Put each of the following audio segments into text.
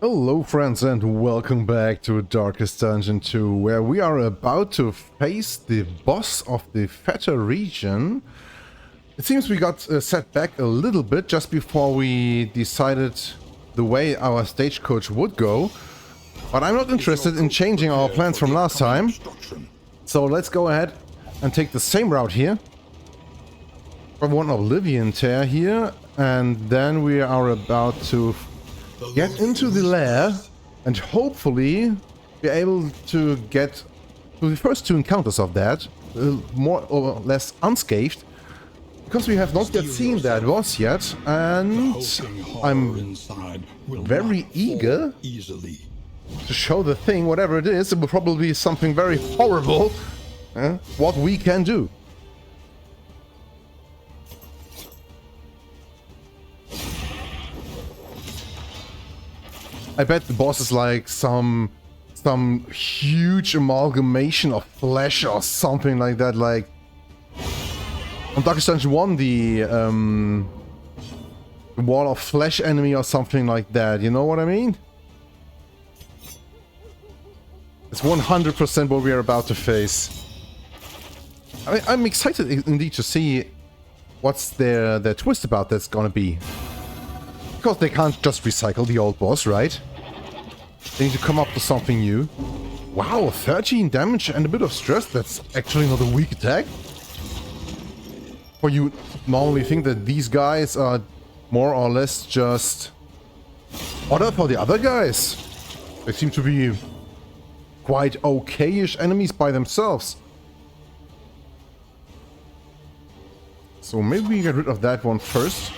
Hello friends and welcome back to Darkest Dungeon 2, where we are about to face the boss of the Foetor region. It seems we got set back a little bit just before we decided the way our stagecoach would go, but I'm not interested in changing our plans from last time, so let's go ahead and take the same route here. We have one Oblivion Tear here, and then we are about to get into the lair and hopefully be able to get to the first two encounters of that more or less unscathed, because we have not yet seen that boss yet, and I'm very eager to show the thing, whatever it is. It will probably be something very horrible, what we can do. I bet the boss is like some huge amalgamation of flesh or something like that. Like on Darkest Dungeon 1, the wall of flesh enemy or something like that. You know what I mean? It's 100% what we are about to face. I'm excited indeed to see what's their twist about that's gonna be. Because they can't just recycle the old boss, right? They need to come up with something new. Wow, 13 damage and a bit of stress. That's actually not a weak attack. For you normally think that these guys are more or less just order for the other guys. They seem to be quite okay-ish enemies by themselves. So maybe we get rid of that one first.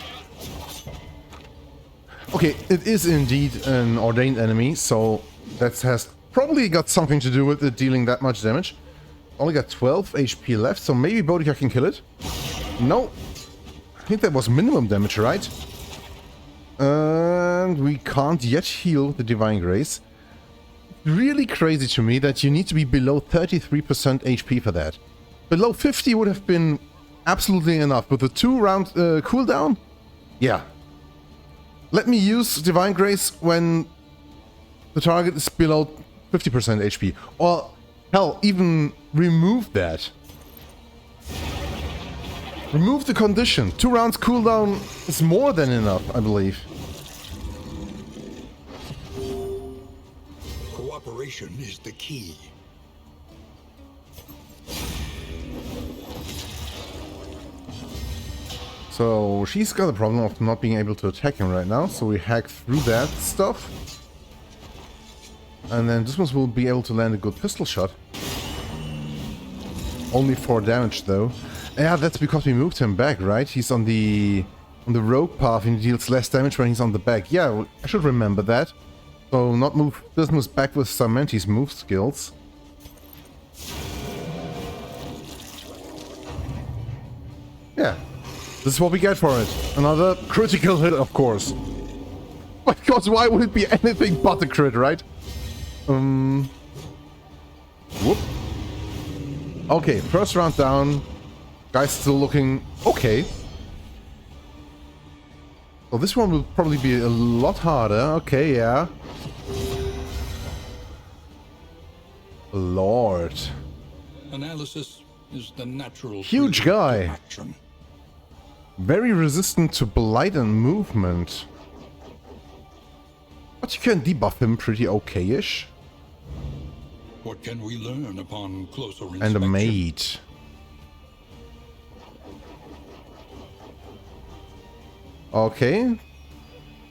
Okay, it is indeed an ordained enemy, so that has probably got something to do with it dealing that much damage. Only got 12 HP left, so maybe Boudica can kill it. No. I think that was minimum damage, right? And we can't yet heal the Divine Grace. Really crazy to me that you need to be below 33% HP for that. Below 50 would have been absolutely enough. With the 2-round cooldown? Yeah. Let me use Divine Grace when the target is below 50% HP. Or, hell, even remove that. Remove the condition. 2 rounds cooldown is more than enough, I believe. Cooperation is the key. So she's got a problem of not being able to attack him right now, so we hack through that stuff. And then this one will be able to land a good pistol shot. Only 4 damage though. Yeah, that's because we moved him back, right? He's on the rogue path and he deals less damage when he's on the back. Yeah, I should remember that. So not move business back with Samanthi's move skills. Yeah. This is what we get for it. Another critical hit, of course. Because why would it be anything but a crit, right? Whoop. Okay, first round down. Guy's still looking okay. So this one will probably be a lot harder. Okay, yeah. Lord. Analysis is the natural Huge guy. action. Very resistant to blight and movement. But you can debuff him pretty okay-ish. What can we learn upon closer inspection? And a maid. Okay.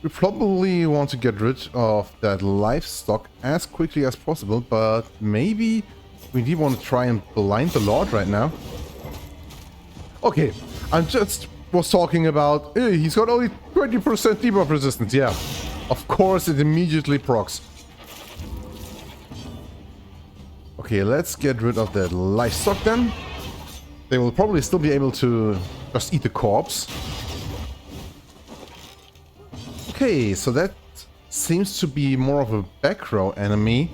We probably want to get rid of that livestock as quickly as possible, but maybe we do want to try and blind the Lord right now. Okay, I'm just was talking about, hey, he's got only 20% debuff resistance. Yeah, of course it immediately procs. Okay, let's get rid of that livestock then. They will probably still be able to just eat the corpse. Okay, so that seems to be more of a back row enemy.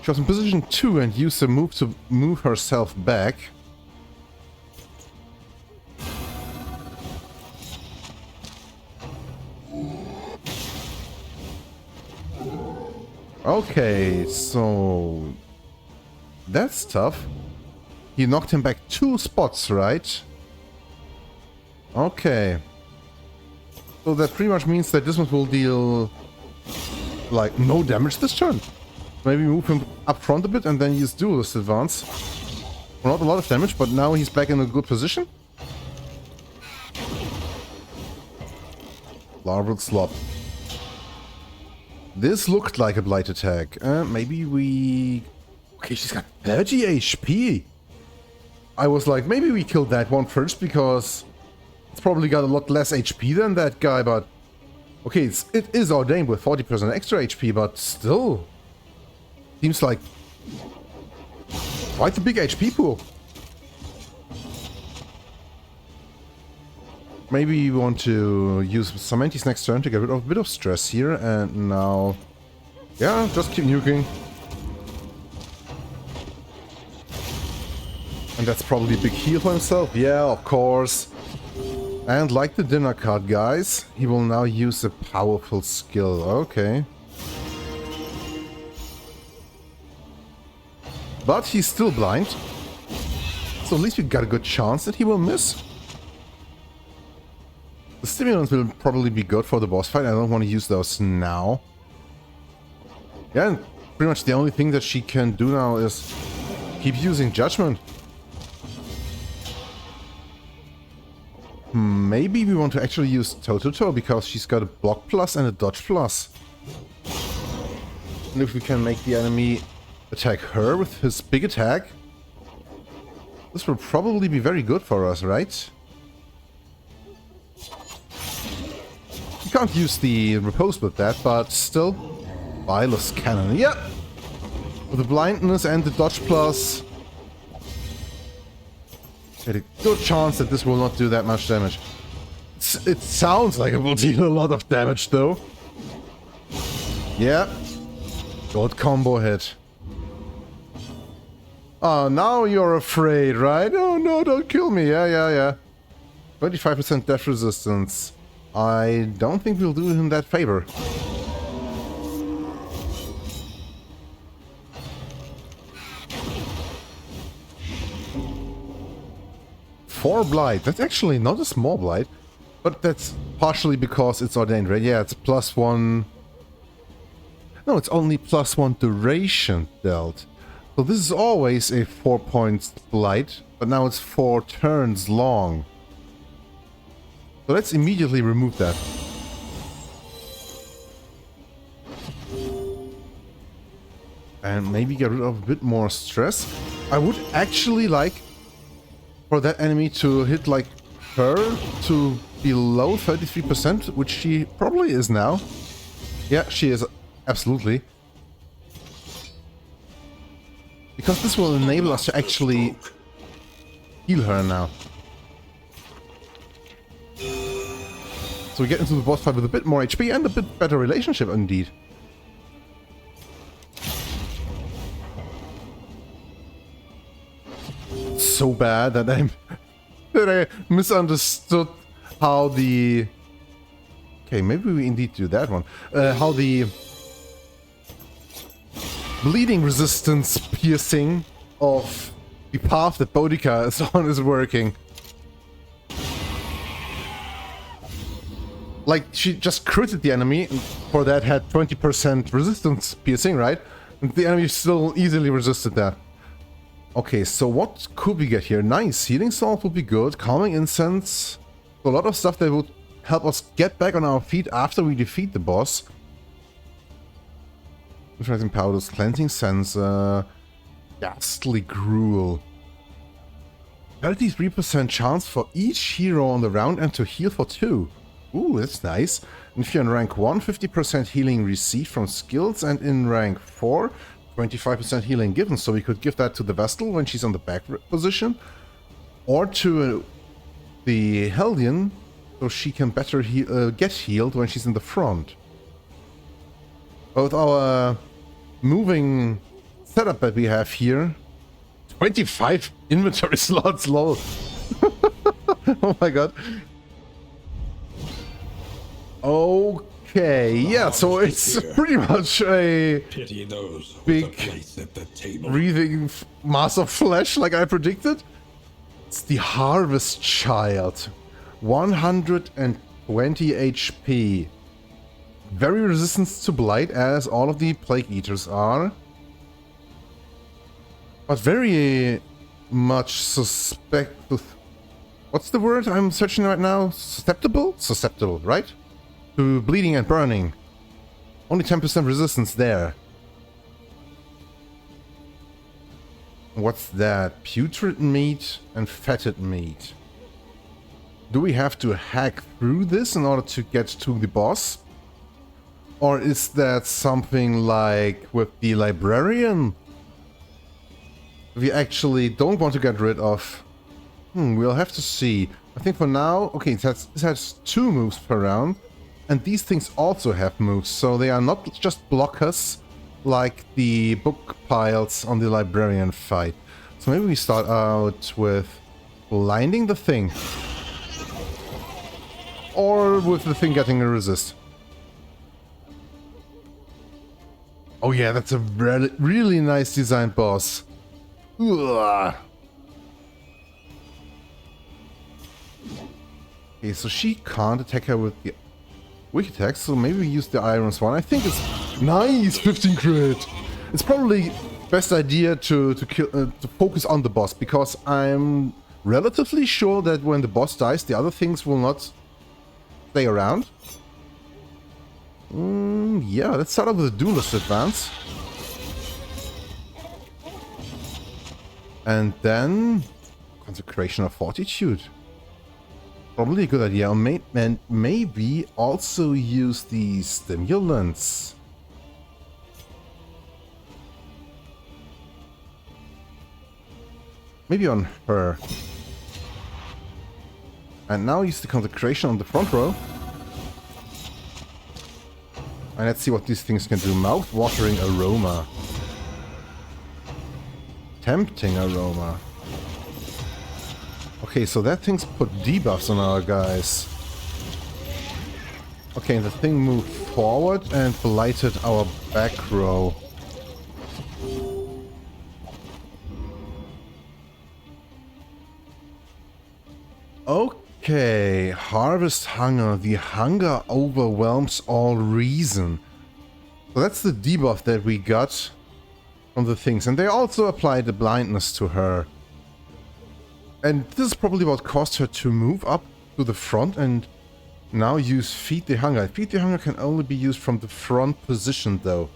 She was in position 2 and used the move to move herself back. Okay, so that's tough. He knocked him back 2 spots, right? Okay. So that pretty much means that this one will deal like no damage this turn. Maybe move him up front a bit and then use duelist advance. Not a lot of damage, but now he's back in a good position. Larval Slop. This looked like a blight attack. Maybe we... Okay, she's got 30 HP. I was like, maybe we killed that one first because it's probably got a lot less HP than that guy, but... Okay, it is ordained with 40% extra HP, but still... Seems like... Quite a big HP pool. Maybe we want to use some antis next turn to get rid of a bit of stress here, and now... Yeah, just keep nuking. And that's probably a big heal for himself. Yeah, of course. And like the dinner card, guys, he will now use a powerful skill. Okay. But he's still blind. So at least we got a good chance that he will miss. The stimulants will probably be good for the boss fight. I don't want to use those now. Yeah, and pretty much the only thing that she can do now is keep using Judgment. Maybe we want to actually use Toe-to-Toe because she's got a block plus and a dodge plus. And if we can make the enemy attack her with his big attack, this will probably be very good for us, right? You can't use the repose with that, but still. Vilus Cannon, yeah! With the blindness and the dodge plus, there's a good chance that this will not do that much damage. It sounds like it will deal a lot of damage though. Yeah. Good combo hit. Oh, now you're afraid, right? Oh no, don't kill me. Yeah. 25% death resistance. I don't think we'll do him that favor. Four blight. That's actually not a small blight, but that's partially because it's ordained, right? Yeah, it's +1. No, it's only +1 duration dealt. So this is always a 4-point blight, but now it's 4 turns long. So let's immediately remove that. And maybe get rid of a bit more stress. I would actually like for that enemy to hit like her to below 33%, which she probably is now. Yeah, she is, absolutely. Because this will enable us to actually heal her now. So we get into the boss fight with a bit more HP and a bit better relationship indeed. So bad that I misunderstood how the... Okay, maybe we indeed do that one. How the bleeding resistance piercing of the path that Boudica is on is working. Like, she just critted the enemy, and for that had 20% resistance piercing, right? And the enemy still easily resisted that. Okay, so what could we get here? Nice, Healing Salt would be good, Calming Incense, a lot of stuff that would help us get back on our feet after we defeat the boss. Neutralizing Powders, Cleansing Sensor, Ghastly Gruel. 33% chance for each hero on the round and to heal for 2. Ooh, that's nice. And if you're in rank 1, 50% healing received from skills, and in rank 4, 25% healing given. So we could give that to the Vestal when she's on the back position, or to the Hellion, so she can better get healed when she's in the front. With our moving setup that we have here, 25 inventory slots, lol. Oh my god. Okay, yeah, so it's pretty much a Pity those with big a place at the table. breathing mass of flesh like I predicted. It's the Harvest Child. 120 HP. Very resistant to blight, as all of the Plague Eaters are. But very much what's the word I'm searching right now? Susceptible? Susceptible, right? To bleeding and burning. Only 10% resistance there. What's that? Putrid meat and fetid meat. Do we have to hack through this in order to get to the boss? Or is that something like with the librarian? We actually don't want to get rid of. We'll have to see. I think for now, okay, it has 2 moves per round. And these things also have moves, so they are not just blockers like the book piles on the librarian fight. So maybe we start out with blinding the thing. Or with the thing getting a resist. Oh yeah, that's a really nice designed boss. Ugh. Okay, so she can't attack her with the weak attack, so maybe we use the Iron Swan. I think it's nice, 15 crit. It's probably best idea to focus on the boss, because I'm relatively sure that when the boss dies, the other things will not stay around. Yeah, let's start off with a Duelist Advance. And then Consecration of Fortitude. Probably a good idea. And maybe also use the Stimulants. Maybe on her. And now use the Consecration on the front row. And let's see what these things can do. Mouth-watering aroma. Tempting aroma. Okay, so that thing's put debuffs on our guys. Okay, and the thing moved forward and blighted our back row. Okay, Harvest Hunger. The hunger overwhelms all reason. So that's the debuff that we got from the things. And they also applied the blindness to her. And this is probably what caused her to move up to the front and now use Feed the Hunger. Feed the Hunger can only be used from the front position though.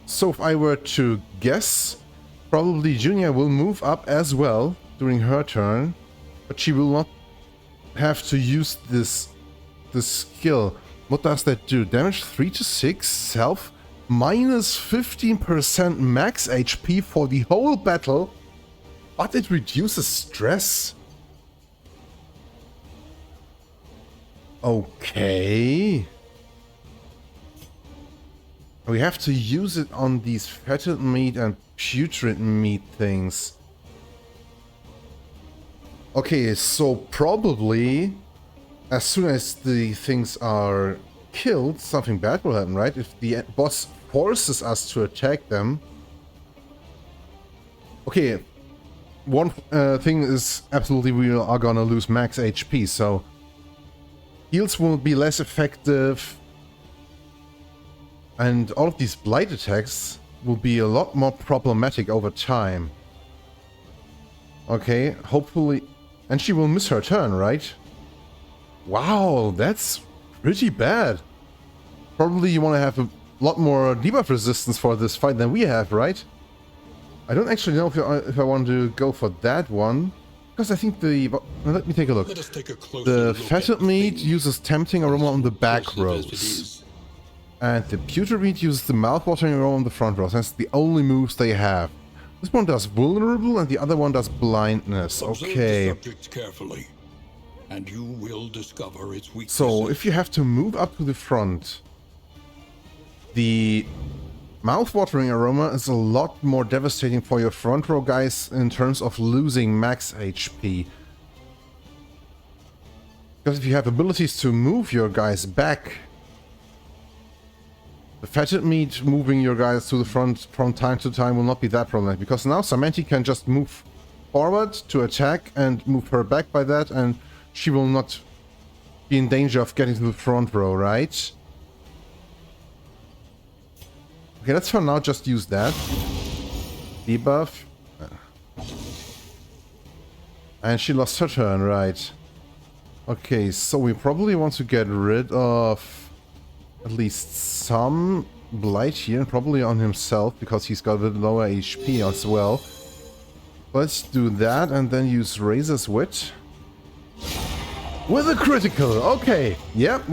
So if I were to guess, probably Junia will move up as well during her turn. But she will not have to use this skill. What does that do? Damage 3 to 6, self, minus 15% max HP for the whole battle. But it reduces stress. Okay. We have to use it on these fetid meat and putrid meat things. Okay, so probably as soon as the things are killed, something bad will happen, right? If the boss forces us to attack them. Okay, one thing is absolutely we are gonna lose max HP, so heals will be less effective. And all of these blight attacks will be a lot more problematic over time. Okay, hopefully... And she will miss her turn, right? Wow, that's pretty bad. Probably you want to have a lot more debuff resistance for this fight than we have, right? I don't actually know if I want to go for that one. Because I think the... Let me take a look. Let us take a closer The look fetid at meat things. uses Tempting Aroma on the back Closer as it rows. is. And the Putrid meat uses the Mouth-watering Aroma on the front rows. That's the only moves they have. This one does Vulnerable and the other one does Blindness. Observe Okay. the subject carefully, and you will discover its weaknesses. So, if you have to move up to the front, the Mouth-watering Aroma is a lot more devastating for your front row guys in terms of losing max HP. Because if you have abilities to move your guys back, the fetid meat moving your guys to the front from time to time will not be that problematic. Because now Samantha can just move forward to attack and move her back by that, and she will not be in danger of getting to the front row, right? Okay, let's for now just use that. Debuff. And she lost her turn, right? Okay, so we probably want to get rid of at least some blight here, probably on himself, because he's got a bit lower HP as well. Let's do that and then use Razor's Wit. With a critical, okay. Yep.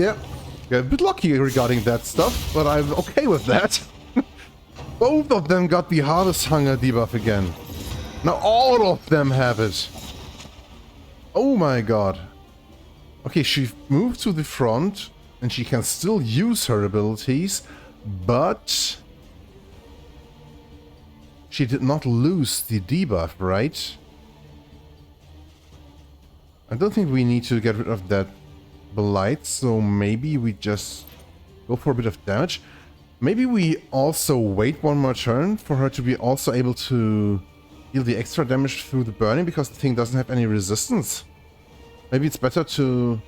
Got a bit lucky regarding that stuff, but I'm okay with that. Both of them got the Harvest Hunger debuff again. Now all of them have it. Oh my god. Okay, she moved to the front, and she can still use her abilities, but she did not lose the debuff, right? I don't think we need to get rid of that blight, so maybe we just go for a bit of damage. Maybe we also wait one more turn for her to be also able to deal the extra damage through the burning, because the thing doesn't have any resistance. Maybe it's better to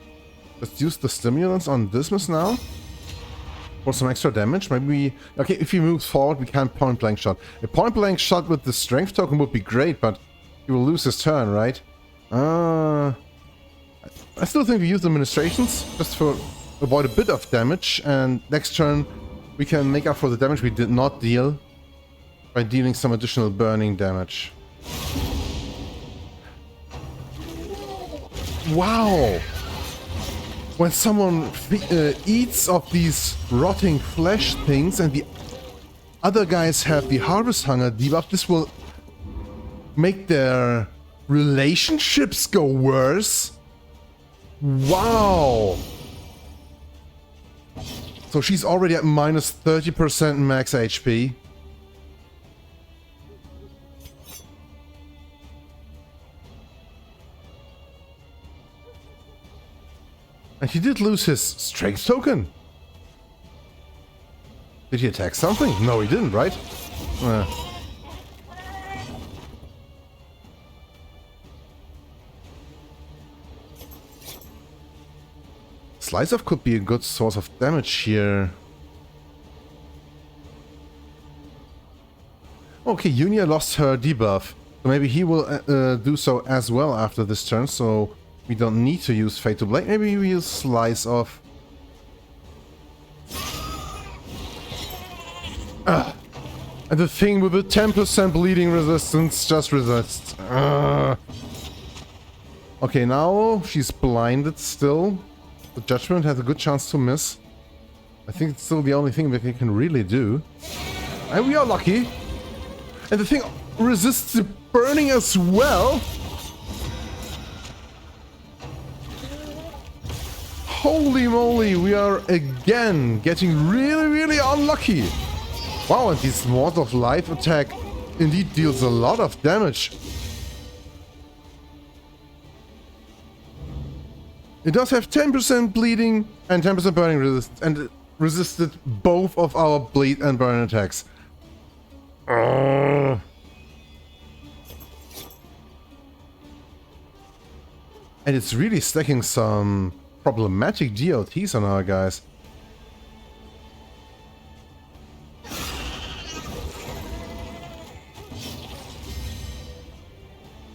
just use the stimulants on Dismas now for some extra damage. Maybe we... Okay, if he moves forward, we can point blank shot. A point blank shot with the strength token would be great, but he will lose his turn, right? I still think we use administrations just for avoid a bit of damage, and next turn we can make up for the damage we did not deal by dealing some additional burning damage. Wow! When someone eats of these rotting flesh things and the other guys have the Harvest Hunger debuff, this will make their relationships go worse. Wow! So she's already at minus 30% max HP. And he did lose his strength token. Did he attack something? No, he didn't, right? Slice Off could be a good source of damage here. Okay, Unia lost her debuff. So maybe he will do so as well after this turn, so we don't need to use Fatal Blade. Maybe we use Slice Off. And the thing with the 10% bleeding resistance just resists. Okay, now she's blinded still. The Judgment has a good chance to miss. I think it's still the only thing that we can really do. And we are lucky. And the thing resists the burning as well. Holy moly, we are again getting really, really unlucky. Wow, and this Ward of Life attack indeed deals a lot of damage. It does have 10% bleeding and 10% burning resist, and it resisted both of our bleed and burn attacks. And it's really stacking some problematic DLTs on our guys.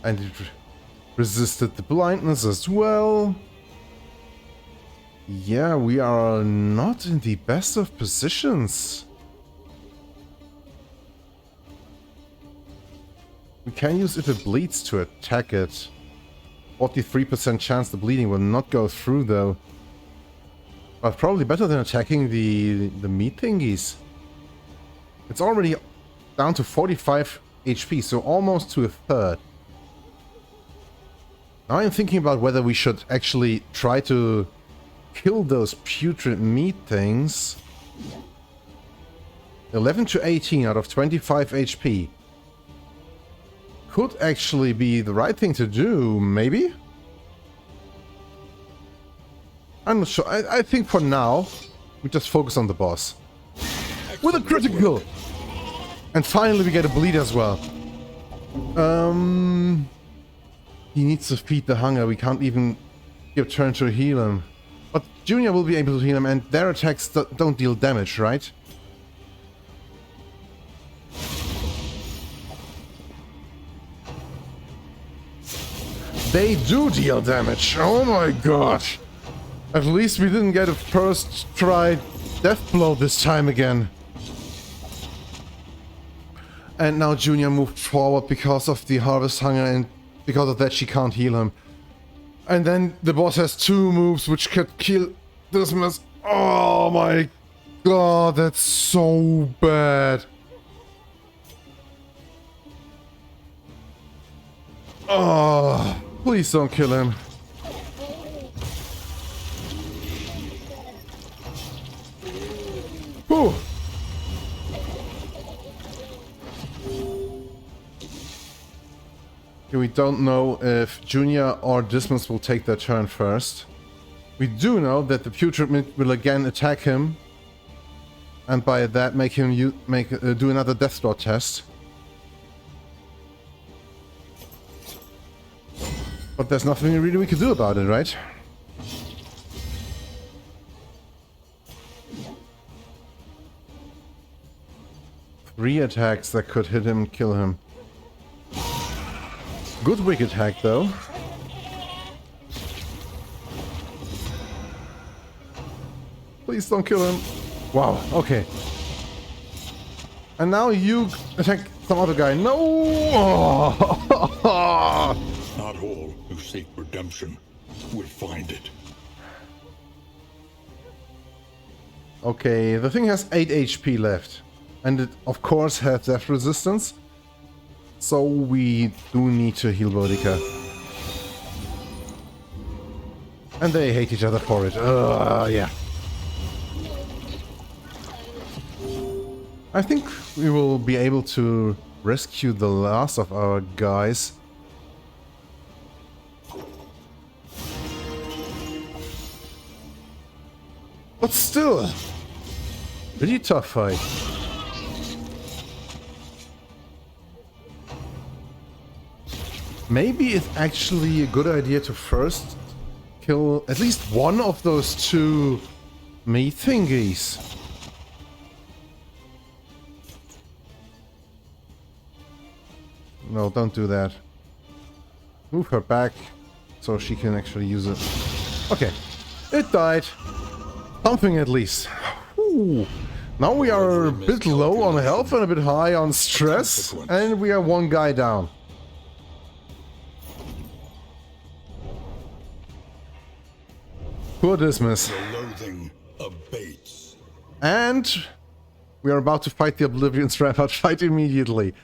And it resisted the blindness as well. Yeah, we are not in the best of positions. We can use If It Bleeds to attack it. 43% chance the bleeding will not go through though. But probably better than attacking the meat thingies. It's already down to 45 HP, so almost to a third. Now I'm thinking about whether we should actually try to kill those putrid meat things. 11 to 18 out of 25 HP. Could actually be the right thing to do, maybe? I'm not sure. I think for now, we just focus on the boss. With a critical! And finally we get a bleed as well. He needs to feed the hunger. We can't even give turn to heal him. But Junior will be able to heal him, and their attacks don't deal damage, right? They do deal damage. Oh my god. At least we didn't get a first try death blow this time again. And now Junior moved forward because of the harvest hunger, and because of that she can't heal him. And then the boss has 2 moves which could kill this mess. Oh my god, that's so bad. Oh, please don't kill him. Whew. We don't know if Junior or Dismas will take their turn first. We do know that the Putrid will again attack him, and by that make him do another Death Lord test. But there's nothing really we can do about it, right? Three attacks that could hit him and kill him. Good wicked hack though. Please don't kill him. Wow, okay. And now you attack some other guy. No! Not all who seek redemption will find it. Okay, the thing has 8 HP left. And it of course has death resistance. So we do need to heal Boudica. And they hate each other for it. Yeah. I think we will be able to rescue the last of our guys. But still, pretty tough fight. Maybe it's actually a good idea to first kill at least one of those 2 meat thingies. No, don't do that. Move her back so she can actually use it. Okay, it died. Something at least. Ooh. Now we are a bit low on health and a bit high on stress, and we are 1 guy down. Poor Dismas. The loathing abates. And we are about to fight the Oblivion's Rampart fight immediately.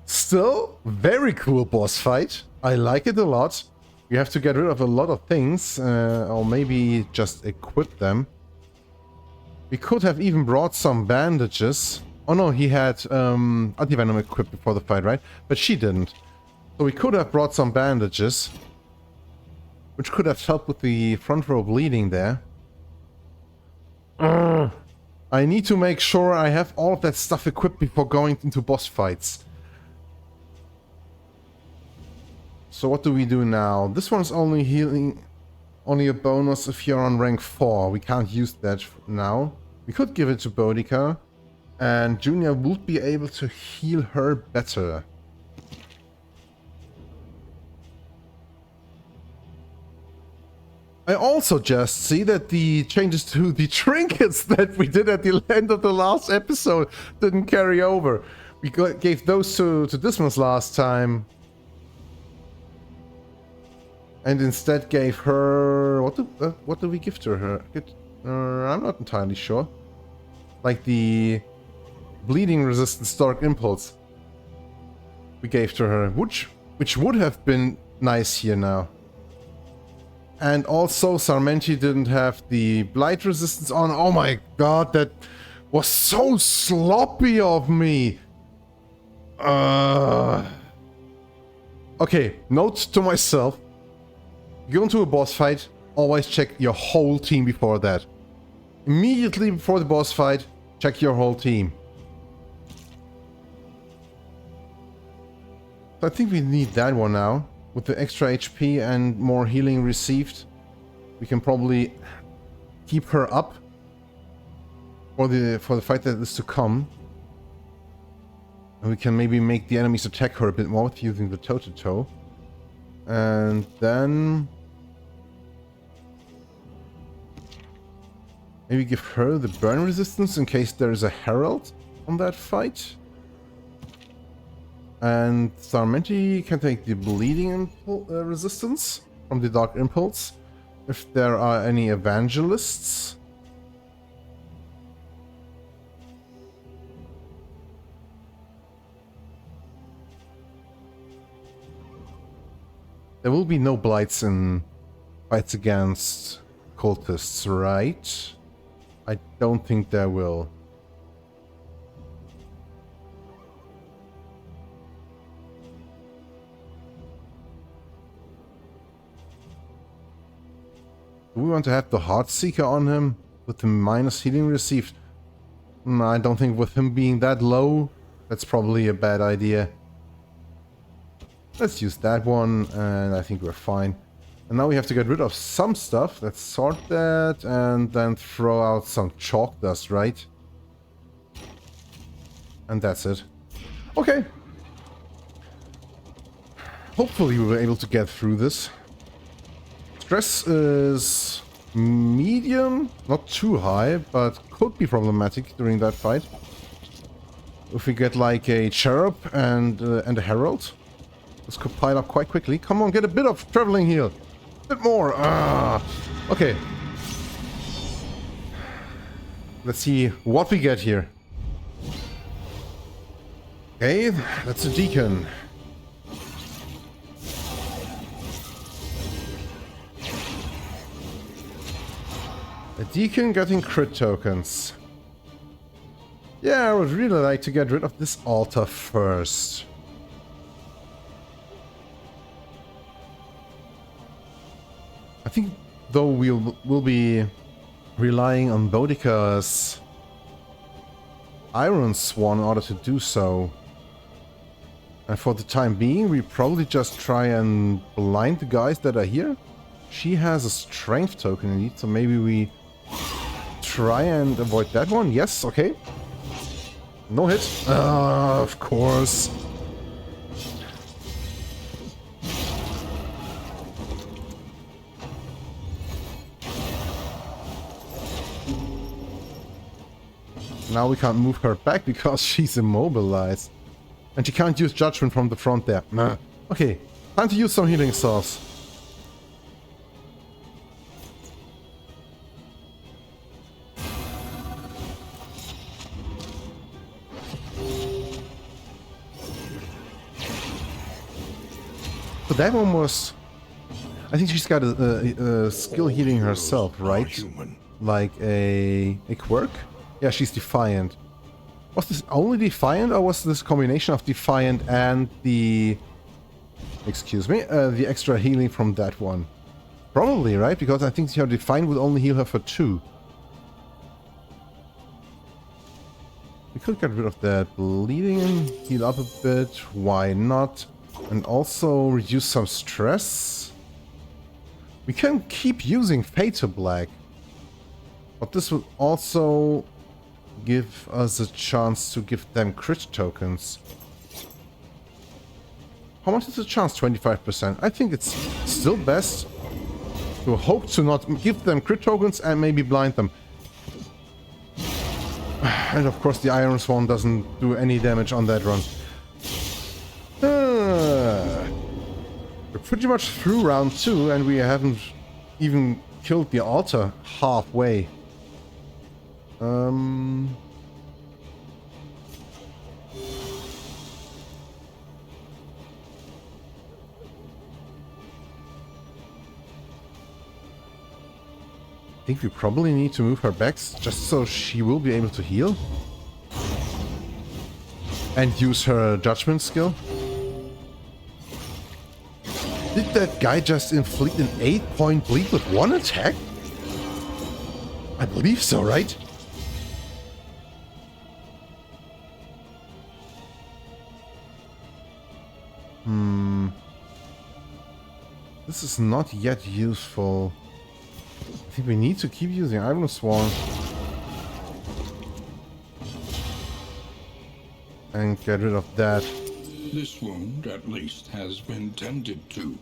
Still, very cool boss fight. I like it a lot. You have to get rid of a lot of things, or maybe just equip them. We could have even brought some bandages. Oh no, he had anti-venom equipped before the fight, right? But she didn't. So we could have brought some bandages, which could have helped with the front row bleeding there. I need to make sure I have all of that stuff equipped before going into boss fights. So what do we do now? This one's only healing, only a bonus if you're on rank 4. We can't use that now. We could give it to Boudica, and Junior would be able to heal her better. I also just see that the changes to the trinkets that we did at the end of the last episode didn't carry over. We gave those to Dismas last time. And instead gave her... What did we give to her? I'm not entirely sure. Like the bleeding resistance Dark Impulse we gave to her, which would have been nice here now. And also Sarmenti didn't have the blight resistance on. Oh my god, that was so sloppy of me. Okay, note to myself. You go into a boss fight, always check your whole team before that. Immediately before the boss fight, check your whole team. So I think we need that one now. With the extra HP and more healing received, we can probably keep her up for the fight that is to come. And we can maybe make the enemies attack her a bit more with using the toe-to-toe. And then maybe give her the burn resistance in case there is a herald on that fight. And Sarmenti can take the bleeding resistance from the Dark Impulse. If there are any evangelists. There will be no blights in fights against cultists, right? I don't think there will. Do we want to have the Heartseeker on him with the minus healing received? No, I don't think with him being that low, that's probably a bad idea. Let's use that one, and I think we're fine. And now we have to get rid of some stuff. Let's sort that, and then throw out some chalk dust, right? And that's it. Okay. Hopefully we were able to get through this. Stress is medium, not too high, but could be problematic during that fight. If we get like a cherub and a herald. This could pile up quite quickly. Come on, get a bit of traveling heal. A bit more. Okay. Let's see what we get here. Okay, that's a deacon. A deacon getting crit tokens. Yeah, I would really like to get rid of this altar first. I think, though, we'll be relying on Boudica's Iron Swan in order to do so. And for the time being, we probably just try and blind the guys that are here. She has a strength token indeed, so maybe we try and avoid that one. Yes, okay. No hit. Of course. Now we can't move her back because she's immobilized. And she can't use Judgment from the front there. Nah. Okay, time to use some healing sauce. So that one was... I think she's got a skill healing herself, right? Like a quirk? Yeah, she's Defiant. Was this only Defiant, or was this combination of Defiant and the... Excuse me, the extra healing from that one? Probably, right? Because I think her Defiant would only heal her for 2. We could get rid of that bleeding, heal up a bit, why not? And also reduce some stress. We can keep using Foetor Black. But this will also give us a chance to give them crit tokens. How much is the chance? 25%. I think it's still best to hope to not give them crit tokens and maybe blind them. And of course the Iron Swan doesn't do any damage on that run. We're pretty much through round 2 and we haven't even killed the altar halfway. I think we probably need to move her back just so she will be able to heal. And use her judgment skill. Did that guy just inflict an 8-point bleed with one attack? I believe so, right? This is not yet useful. I think we need to keep using Iron Swarm. And get rid of that. This wound, at least, has been tended to.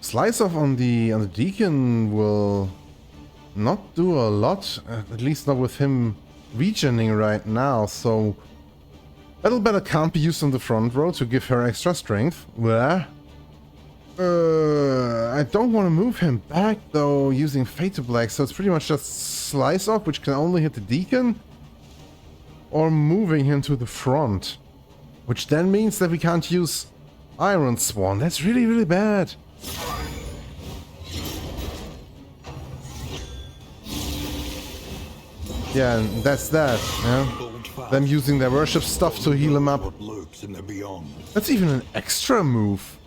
Slice off on the Deacon will not do a lot, at least not with him regening right now, so Battle Better can't be used on the front row to give her extra strength. Where? I don't want to move him back though using Fatal Black, so it's pretty much just Slice off, which can only hit the Deacon, or moving him to the front. Which then means that we can't use Iron Swan. That's really, really bad. Yeah, and that's that. Yeah? Them using their worship stuff to heal him up. That's even an extra move.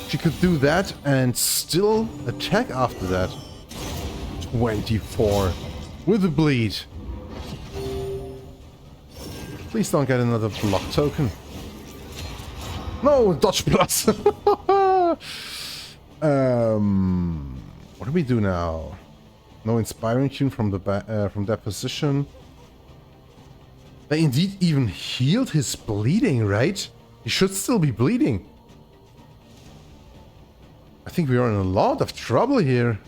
She could do that and still attack after that. 24. With a bleed. Please don't get another block token. No, dodge plus. What do we do now? No inspiring tune from the from that position. They indeed even healed his bleeding, right? He should still be bleeding. I think we are in a lot of trouble here.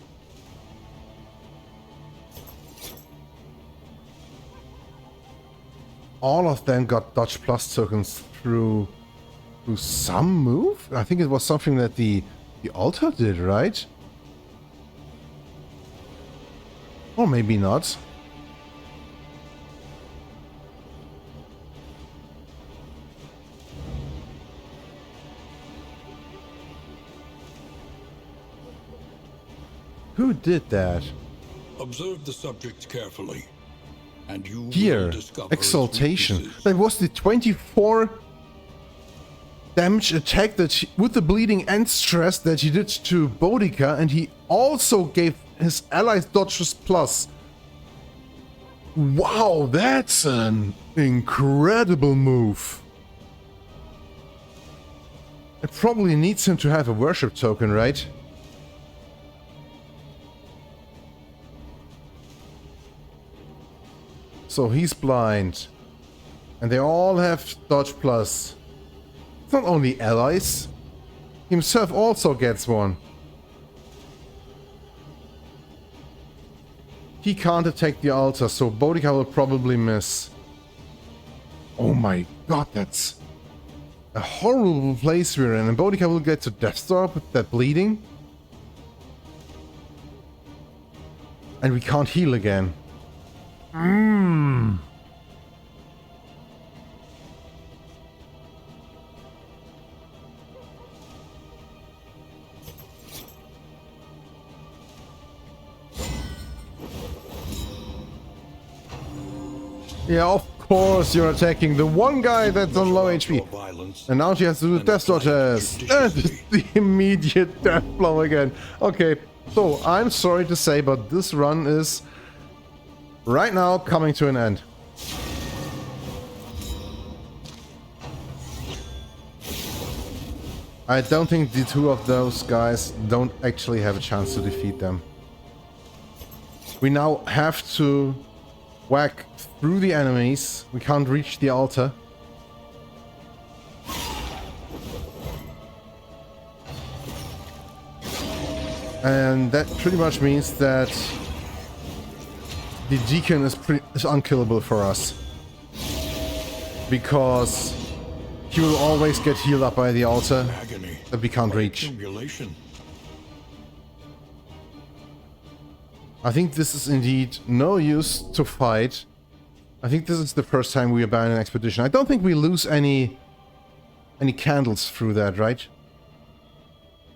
All of them got dodge plus tokens through some move? I think it was something that the altar did, right? Or maybe not. Who did that? Observe the subject carefully, and you Here, will discover exaltation. its weaknesses. That was the 24 damage attack that with the bleeding and stress that he did to Boudica, and he also gave his allies dodges plus. Wow, that's an incredible move. It probably needs him to have a worship token, right? So he's blind. And they all have dodge plus. It's not only allies. Himself also gets one. He can't attack the altar, so Boudica will probably miss. Oh my god, that's a horrible place we're in. And Boudica will get to Deathstar with that bleeding. And we can't heal again. Yeah, of course you're attacking the one guy that's on low HP. And now she has to do the Death Dodges. And the immediate death blow again. Okay, so I'm sorry to say, but this run is right now coming to an end. I don't think the two of those guys don't actually have a chance to defeat them. We now have to whack through the enemies. We can't reach the altar. And that pretty much means that the Deacon is unkillable for us. Because he will always get healed up by the altar that we can't reach. I think this is indeed no use to fight. I think this is the first time we abandon an expedition. I don't think we lose any candles through that, right?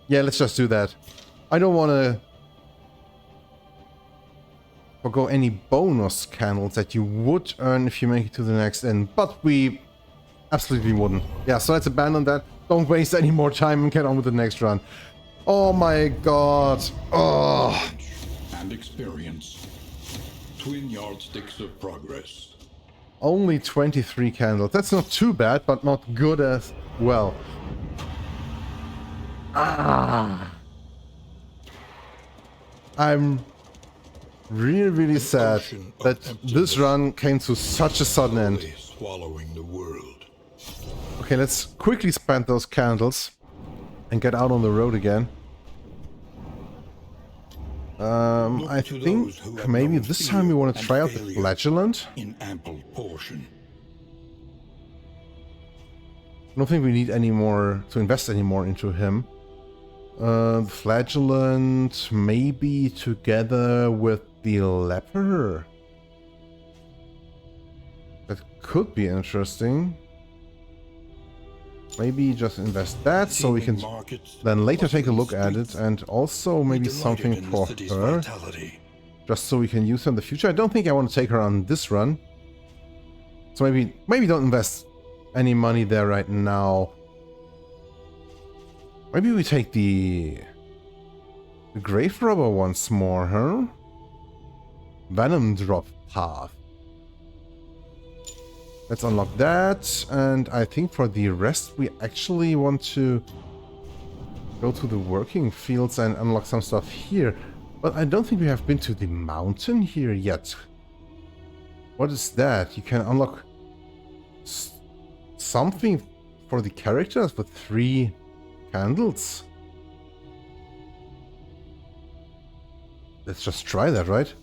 Yeah, let's just do that. I don't want to forgo any bonus candles that you would earn if you make it to the next end, but we Absolutely wouldn't. Yeah, so let's abandon that. Don't waste any more time and get on with the next run. Oh my god. Oh. And experience. Twin yardsticks of progress. Only 23 candles. That's not too bad, but not good as well. Ah. I'm really sad that this run came to such a sudden end. Swallowing the world. Okay, let's quickly spend those candles and get out on the road again. I think maybe this time we want to try out the flagellant. In ample portion. I don't think we need any more to invest any more into him. Flagellant, maybe together with the leper. That could be interesting. Maybe just invest that so we can then later take a look at it, and also maybe something for her. Just so we can use her in the future. I don't think I want to take her on this run. So maybe don't invest any money there right now. Maybe we take the grave robber once more, huh? Venom drop path. Let's unlock that, and I think for the rest we actually want to go to the working fields and unlock some stuff here. But I don't think we have been to the mountain here yet. What is that? You can unlock something for the characters with 3 candles. Let's just try that, right?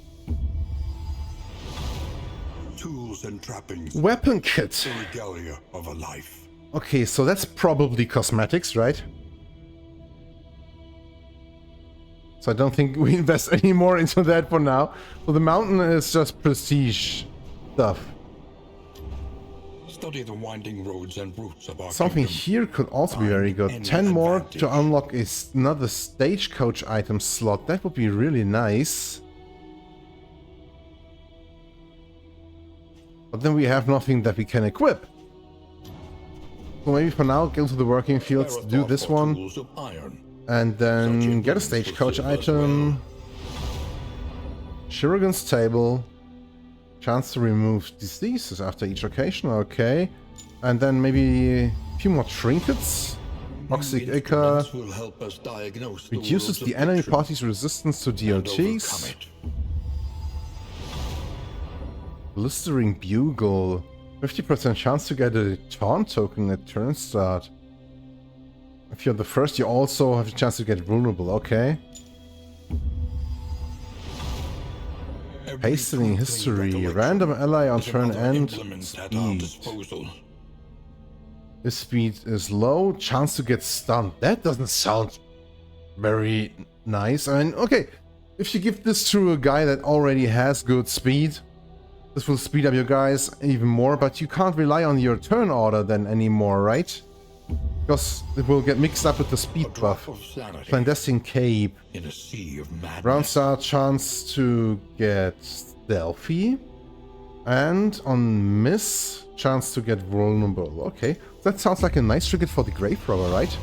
Tools and trappings. Weapon kit. The regalia of a life. Okay, so that's probably cosmetics, right? So I don't think we invest any more into that for now. So the mountain is just prestige stuff. Study the winding roads and routes of our Something kingdom. here could also be very good. 10 more to unlock another stagecoach item slot. That would be really nice. But then we have nothing that we can equip. So maybe for now, go to the working fields, do this one, Tools of iron. and then get a stagecoach item. Shurigan's table. Chance to remove diseases after each occasion, okay. And then maybe a few more trinkets. Toxic Ichor. Instruments will help us diagnose Reduces the the world's enemy affliction party's resistance to and DOTs. overcome it. Blistering Bugle. 50% chance to get a taunt token at turn start. If you're the first, you also have a chance to get vulnerable, okay. Every Hastening twinkling history. recollection Random ally on is turn another end. implement at our Speed. disposal. His speed is low. Chance to get stunned. That doesn't sound very nice. I mean, okay. If you give this to a guy that already has good speed, this will speed up your guys even more, but you can't rely on your turn order then anymore, right? Because it will get mixed up with the speed A drop buff. of sanity Clandestine Cape. in a sea of madness. Round start, chance to get stealthy. And on miss, chance to get vulnerable. Okay, that sounds like a nice trinket for the grave robber, right?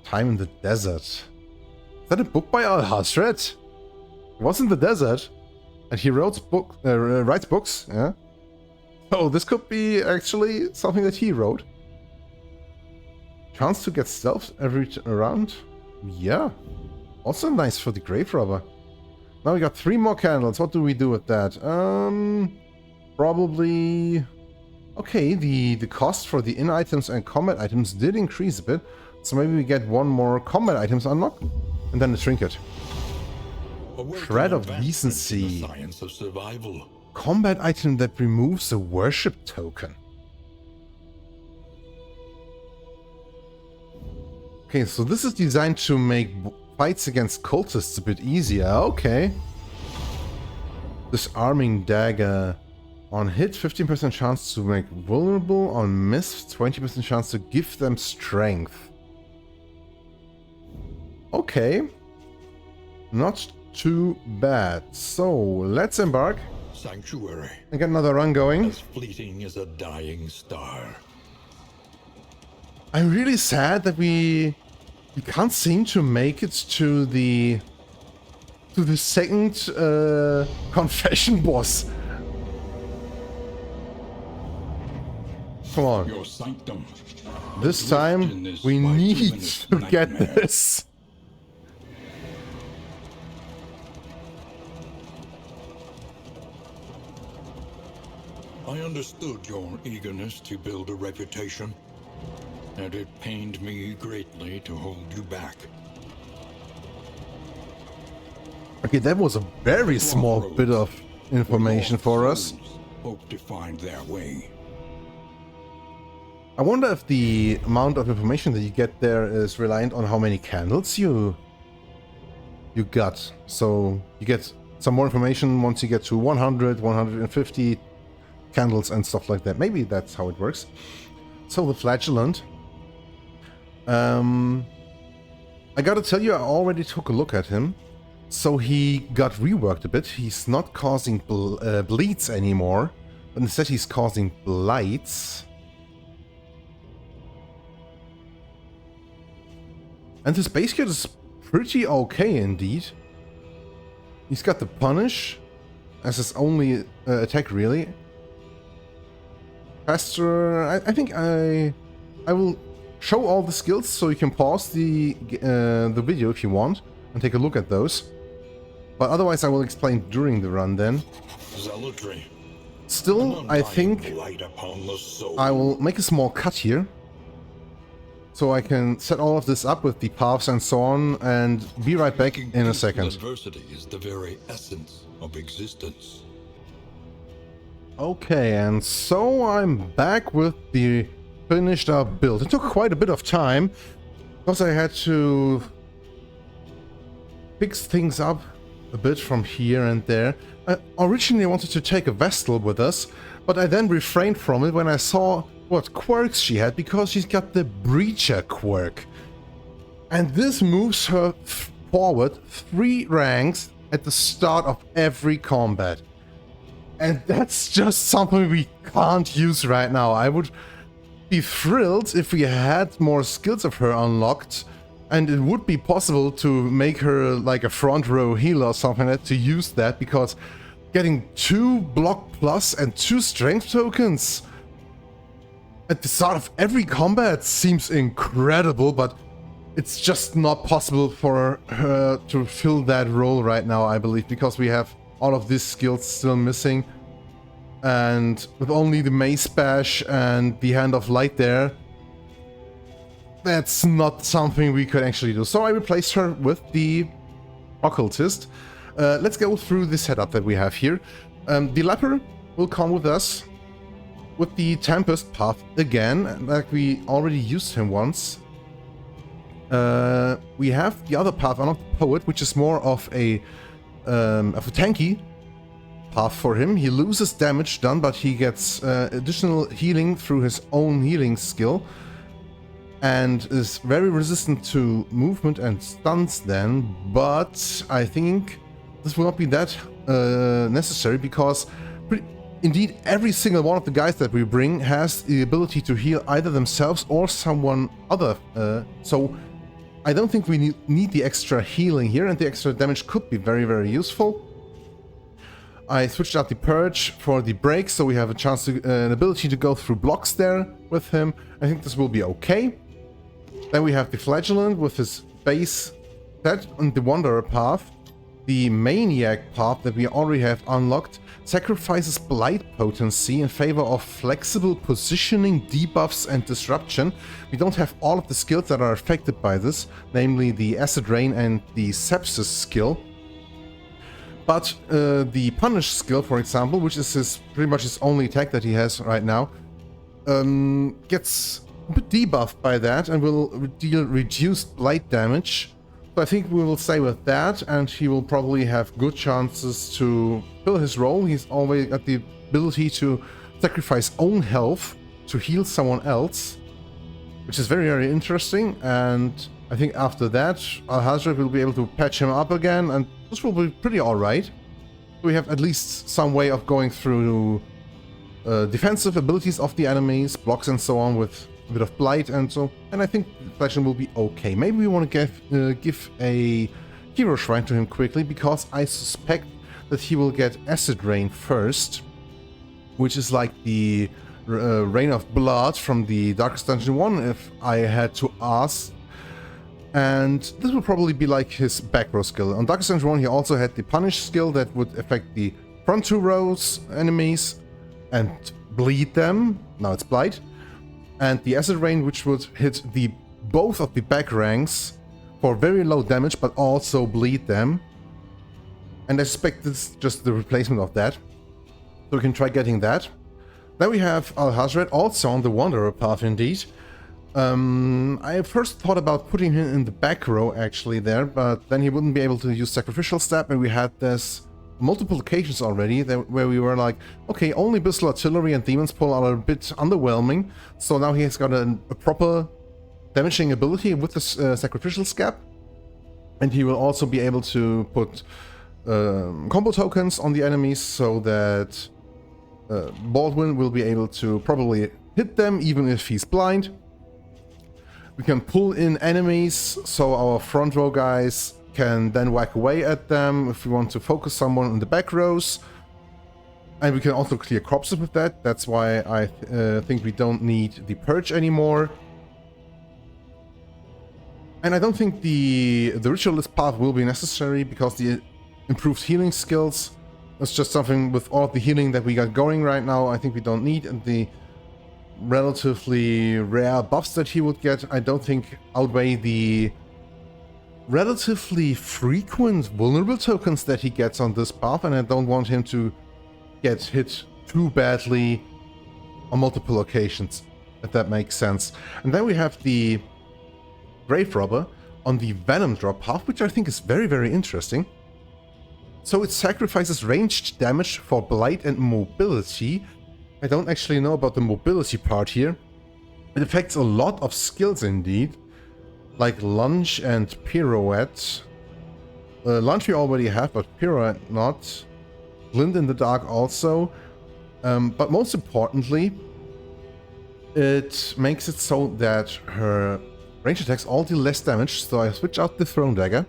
Time in the desert. Is that a book by Al Hasret? He was in the desert, and he writes books, yeah? Oh, this could be actually something that he wrote. Chance to get stealth every round? Yeah. Also nice for the grave robber. Now we got 3 more candles. What do we do with that? Probably... Okay, the cost for the in items and combat items did increase a bit. So maybe we get 1 more combat items unlocked. And then a trinket. Awaken Shred of advancements in decency. the science of survival. Combat item that removes a worship token. Okay, so this is designed to make fights against cultists a bit easier. Okay. Disarming dagger. On hit, 15% chance to make vulnerable. On miss, 20% chance to give them strength. Okay. Not too bad. So, let's embark. sanctuary, And get another run going. as fleeting as a dying star. I'm really sad that we can't seem to make it to the second confession boss. Come on. Your sanctum. This time we need to get this. I understood your eagerness to build a reputation, and it pained me greatly to hold you back. Okay, that was a very small bit of information for us. Hope to find their way. I wonder if the amount of information that you get there is reliant on how many candles you got. So you get some more information once you get to 100, 150 candles and stuff like that. Maybe that's how it works. So the flagellant. I gotta tell you, I already took a look at him. So he got reworked a bit. He's not causing bleeds anymore, but instead he's causing blights. And his base kit is pretty okay indeed. He's got the punish as his only attack really. Faster, I think I will show all the skills so you can pause the video if you want and take a look at those. But otherwise I will explain during the run then. Zealotry. Still, I think I will make a small cut here. So I can set all of this up with the paths and so on, and be right back in a second. Adversity is the very essence of existence. Okay, and so I'm back with the finished up build. It took quite a bit of time, because I had to fix things up a bit from here and there. I originally wanted to take a Vestal with us, but I then refrained from it when I saw what quirks she had, because she's got the Breacher quirk. And this moves her forward 3 ranks at the start of every combat. And that's just something we can't use right now. I would be thrilled if we had more skills of her unlocked, and it would be possible to make her like a front row healer or something like that to use that, because getting 2 block plus and 2 strength tokens at the start of every combat seems incredible, but it's just not possible for her to fill that role right now, I believe, because we have all of these skills still missing. And with only the Mace Bash and the Hand of Light there, that's not something we could actually do. So I replaced her with the Occultist. Let's go through the setup that we have here. The Leper will come with us with the Tempest path again, like we already used him once. We have the other path, Unlock the Poet, which is more of a tanky path for him. He loses damage done, but he gets additional healing through his own healing skill, and is very resistant to movement and stuns then. But I think this will not be that necessary, because indeed, every single one of the guys that we bring has the ability to heal either themselves or someone other. So I don't think we need the extra healing here, and the extra damage could be very, very useful. I switched out the Purge for the break, so we have a chance to, an ability to go through blocks there with him. I think this will be okay. Then we have the Flagellant with his base set on the Wanderer path. The Maniac path that we already have unlocked sacrifices Blight potency in favor of flexible positioning, debuffs and disruption. We don't have all of the skills that are affected by this, namely the Acid Rain and the Sepsis skill. But the Punish skill, for example, which is pretty much his only attack that he has right now, gets a bit debuffed by that and will deal reduced blight damage. So I think we will stay with that, and he will probably have good chances to fill his role. He's always got the ability to sacrifice own health to heal someone else, which is very, very interesting. And I think after that, Al-Hazred will be able to patch him up again, and this will be pretty alright. we have at least some way of going through defensive abilities of the enemies, blocks and so on with a bit of blight and so, and I think Flexion will be okay. Maybe we want to give a hero shrine to him quickly, because I suspect that he will get acid rain first, which is like the rain of blood from the Darkest Dungeon 1, if I had to ask. And this will probably be like his back row skill. On Darkest Dungeon 1 he also had the punish skill that would affect the front 2 rows enemies and bleed them. Now it's blight. And the acid rain, which would hit both of the back ranks for very low damage, but also bleed them. And I suspect this is just the replacement of that. So we can try getting that. Then we have Al-Hazred, also on the Wanderer path indeed. I first thought about putting him in the back row actually there, but then he wouldn't be able to use Sacrificial Step, and we had this multiple occasions already where we were like, okay, only Bissell Artillery and Demon's Pull are a bit underwhelming, so now he has got a proper damaging ability with the Sacrificial Step, and he will also be able to put combo tokens on the enemies so that Baldwin will be able to probably hit them even if he's blind. We can pull in enemies so our front row guys can then whack away at them if we want to focus someone in the back rows. And we can also clear corpses with that. That's why I think we don't need the Purge anymore. And I don't think the Ritualist path will be necessary, because the improved healing skills is just something with all of the healing that we got going right now I think we don't need. And the relatively rare buffs that he would get, I don't think outweigh the relatively frequent vulnerable tokens that he gets on this path, and I don't want him to get hit too badly on multiple occasions, if that makes sense. And then we have the Grave Robber on the Venom drop path, which I think is very, very interesting. So it sacrifices ranged damage for blight and mobility. I don't actually know about the mobility part here. It affects a lot of skills indeed, like lunge and pirouette. Lunge we already have, but pirouette not. Glint in the dark also. But most importantly, it makes it so that her range attacks all deal less damage. So I switch out the Throne Dagger,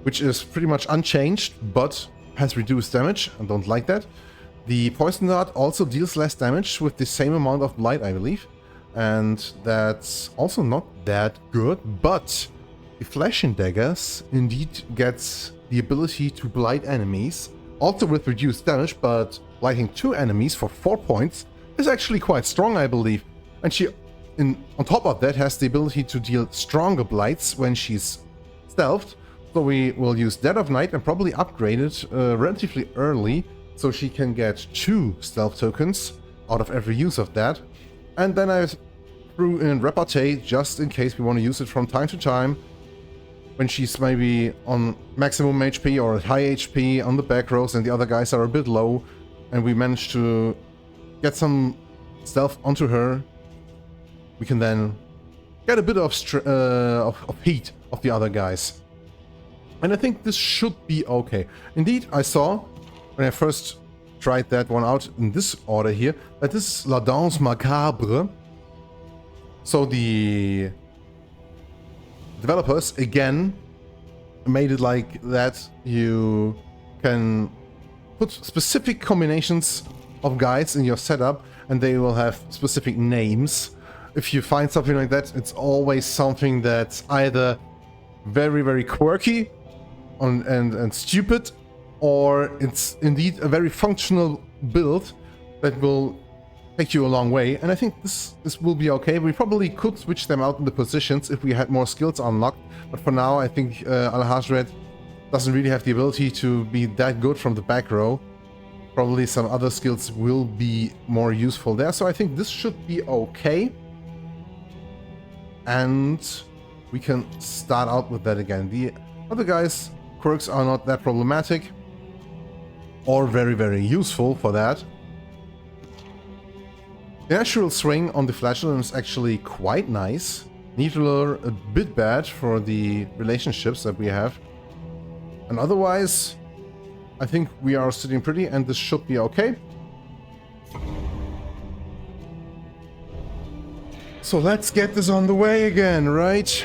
which is pretty much unchanged, but has reduced damage. I don't like that. The Poison Dart also deals less damage with the same amount of blight, I believe. And that's also not that good, but the Flashing Daggers indeed gets the ability to blight enemies, also with reduced damage, but blighting 2 enemies for 4 points is actually quite strong, I believe. And she, on top of that, has the ability to deal stronger blights when she's stealthed. So we will use Dead of Night and probably upgrade it relatively early, so she can get 2 stealth tokens out of every use of that. And then I threw in Repartee just in case we want to use it from time to time, when she's maybe on maximum HP or high HP on the back rows and the other guys are a bit low, and we manage to get some stealth onto her. We can then get a bit of heat of the other guys. And I think this should be okay. Indeed, I saw, when I first tried that one out in this order here, that this is La Danse Macabre. So the developers, again, made it like that you can put specific combinations of guides in your setup, and they will have specific names. If you find something like that, it's always something that's either very, very quirky and stupid, or it's indeed a very functional build that will take you a long way. And I think this will be okay. We probably could switch them out in the positions if we had more skills unlocked, but for now I think Al-Hazred doesn't really have the ability to be that good from the back row. Probably some other skills will be more useful there, so I think this should be okay. And we can start out with that again. The other guys' quirks are not that problematic, or very, very useful for that. The natural swing on the Flagellum is actually quite nice. Needler a bit bad for the relationships that we have. And otherwise, I think we are sitting pretty and this should be okay. So let's get this on the way again, right?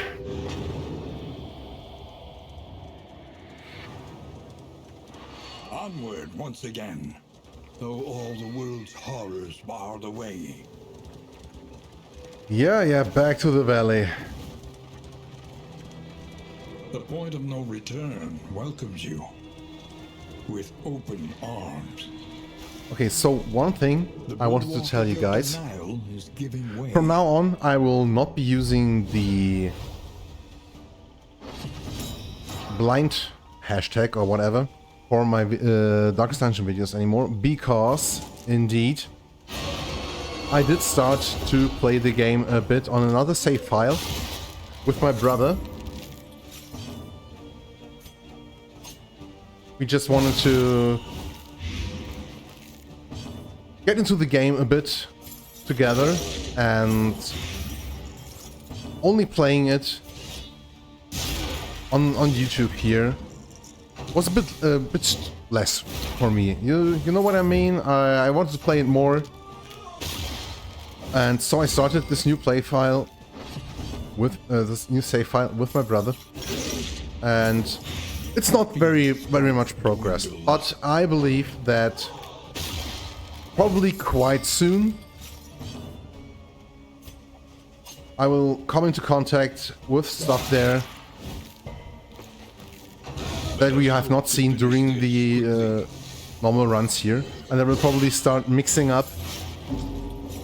Onward once again, though all the world's horrors bar the way. Yeah, back to the valley. The point of no return welcomes you with open arms. Okay, so one thing I wanted to tell you guys. Is giving way. From now on, I will not be using the blind hashtag or whatever for my Darkest Dungeon videos anymore, because indeed I did start to play the game a bit on another save file with my brother. We just wanted to get into the game a bit together, and only playing it on YouTube here was a bit less for me. You know what I mean? I wanted to play it more, and so I started this new play file with this new save file with my brother, and it's not very much progress, but I believe that probably quite soon I will come into contact with stuff there that we have not seen during the normal runs here, and I will probably start mixing up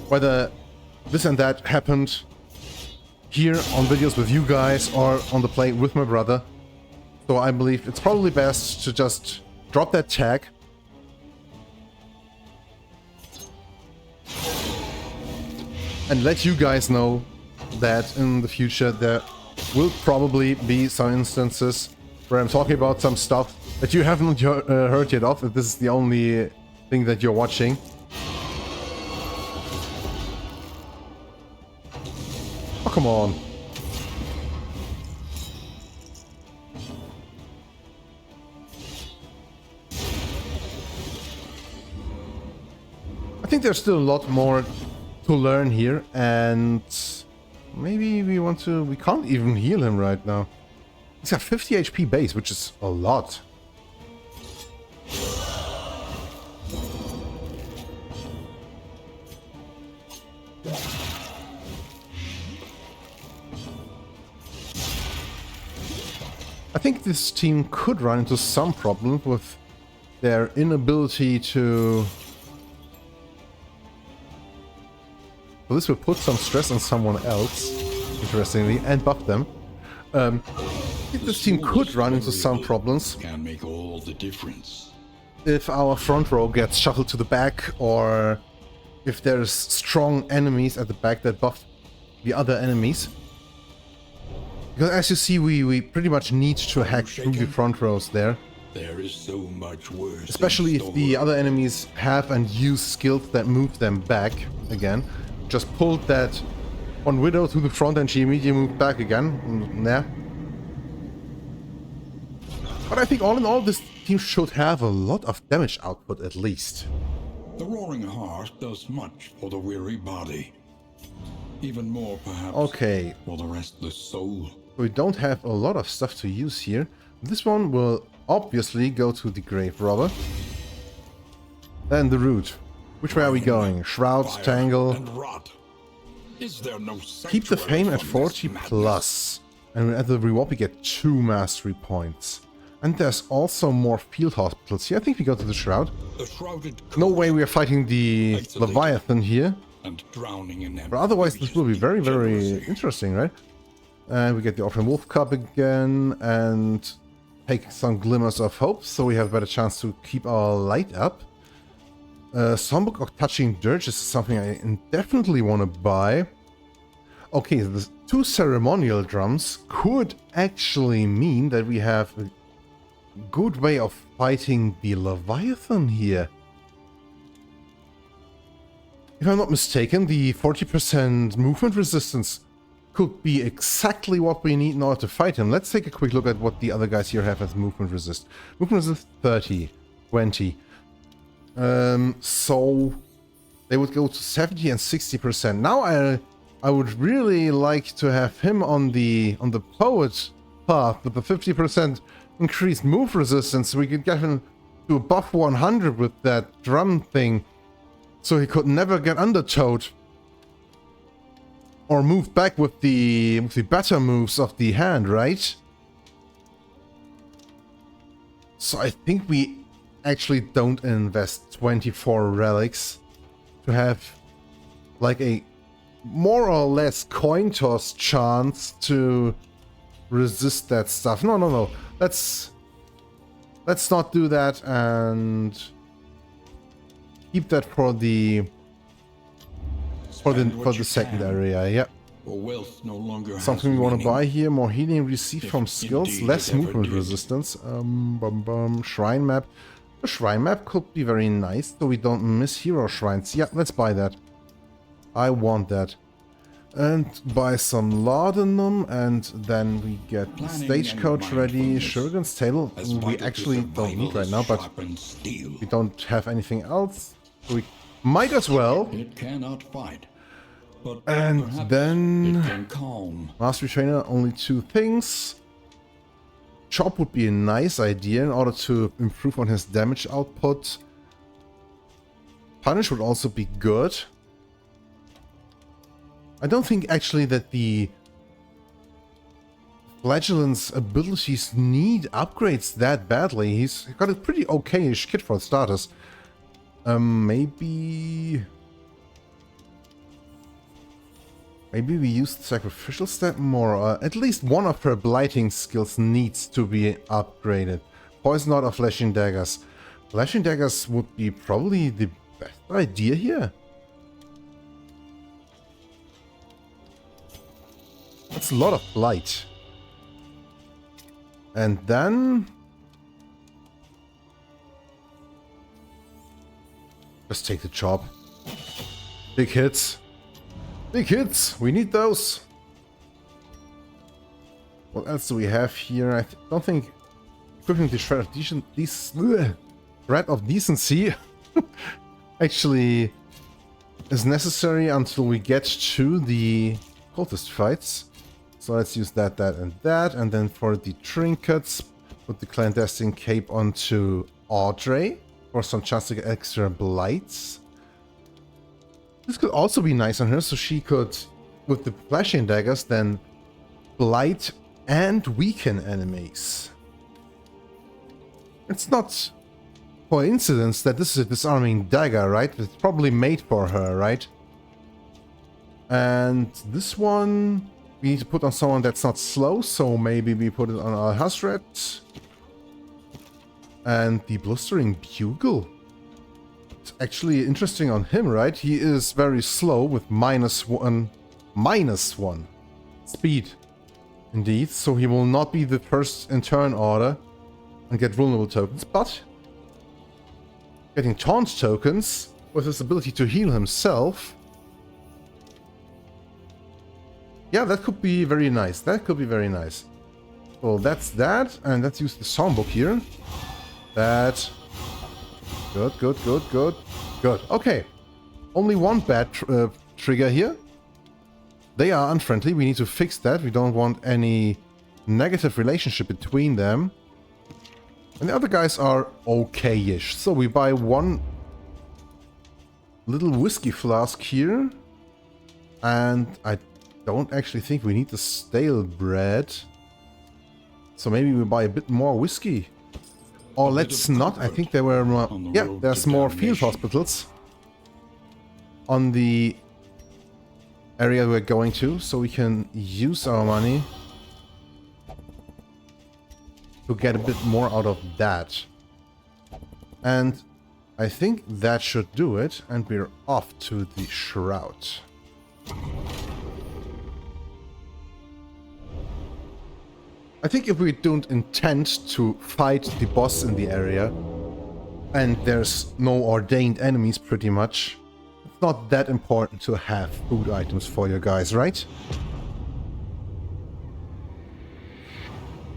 whether this and that happened here on videos with you guys or on the play with my brother. So I believe it's probably best to just drop that tag and let you guys know that in the future there will probably be some instances where I'm talking about some stuff that you haven't heard yet of, if this is the only thing that you're watching. Oh, come on. I think there's still a lot more to learn here, and maybe we can't even heal him right now. He's got 50 HP base, which is a lot. I think this team could run into some problem with their inability to... Well, this will put some stress on someone else, interestingly, and buff them. I think this team could run into some problems can make all the difference. If our front row gets shuffled to the back, or if there's strong enemies at the back that buff the other enemies. Because as you see, we pretty much need to hack through the front rows there. There is so much worse. Especially if the other enemies have and use skills that move them back again. Just pulled that one widow to the front and she immediately moved back again. Yeah. But I think all in all, this team should have a lot of damage output at least. The roaring heart does much for the weary body. Even more, perhaps, okay, for the restless soul. We don't have a lot of stuff to use here. This one will obviously go to the grave robber. Then the root. Which way are we going? Shroud, Tangle. And rot. Is there no Keep the fame at from this 40 madness? plus. And at the reward we get 2 mastery points. And there's also more field hospitals here. I think we go to the Shroud. The shrouded No way we are fighting the Isolated. Leviathan here. and drowning in them. But otherwise this will be very, very interesting, right? And we get the Orphan Wolf Cup again, and take some glimmers of hope, so we have a better chance to keep our light up. Songbook of Touching Dirge is something I definitely want to buy. Okay, the 2 ceremonial drums could actually mean that we have a good way of fighting the Leviathan here. If I'm not mistaken, the 40% movement resistance could be exactly what we need in order to fight him. Let's take a quick look at what the other guys here have as movement resist. Movement resist 30. 20. So they would go to 70 and 60%. Now I would really like to have him on the poet path with the 50% increased move resistance. We could get him to above 100 with that drum thing, so he could never get undertowed or move back with the better moves of the hand, right? So I think we actually don't invest 24 relics to have like a more or less coin toss chance to resist that stuff. No. Let's not do that and keep that for the second area. Yeah. Wealth no longer Something we want to buy here. More healing received from skills, less movement resistance. Shrine map. The shrine map could be very nice, so we don't miss hero shrines. Yeah, let's buy that. I want that. And buy some laudanum, and then we get the stagecoach ready. Shuriken's tail we actually don't need right now, but we don't have anything else. So we might as well. It cannot fight, but and then it can calm. Mastery Trainer, only 2 things. Chop would be a nice idea in order to improve on his damage output. Punish would also be good. I don't think actually that the Flagellant's abilities need upgrades that badly. He's got a pretty okay-ish kit for starters. Maybe we use the sacrificial step more. At least one of her blighting skills needs to be upgraded. Poison Knot or Flashing Daggers. Flashing Daggers would be probably the best idea here. That's a lot of blight. And then just take the chop. Big hits. Big hits! We need those! What else do we have here? I don't think equipping the Shroud of Decency actually is necessary until we get to the cultist fights. So let's use that, and then for the trinkets, put the clandestine cape onto Audrey for some chance to get extra blights. This could also be nice on her, so she could, with the flashing daggers, then blight and weaken enemies. It's not coincidence that this is a disarming dagger, right? It's probably made for her, right? And this one we need to put on someone that's not slow, so maybe we put it on our Hasret. And the blustering bugle. It's actually interesting on him, right? He is very slow with -1 speed. Indeed, so he will not be the first in turn order and get vulnerable tokens, but getting taunt tokens with his ability to heal himself. Yeah, that could be very nice. That could be very nice. So that's that, and let's use the songbook here. That. Good. Okay. Only one bad trigger here. They are unfriendly. We need to fix that. We don't want any negative relationship between them. And the other guys are okay-ish. So we buy one little whiskey flask here. And I don't actually think we need the stale bread. So maybe we buy a bit more whiskey. Or let's not. I think there were more... Yeah, there's more field hospitals on the area we're going to. So we can use our money to get a bit more out of that. And I think that should do it. And we're off to the Shroud. I think if we don't intend to fight the boss in the area, and there's no ordained enemies pretty much, it's not that important to have food items for your guys, right?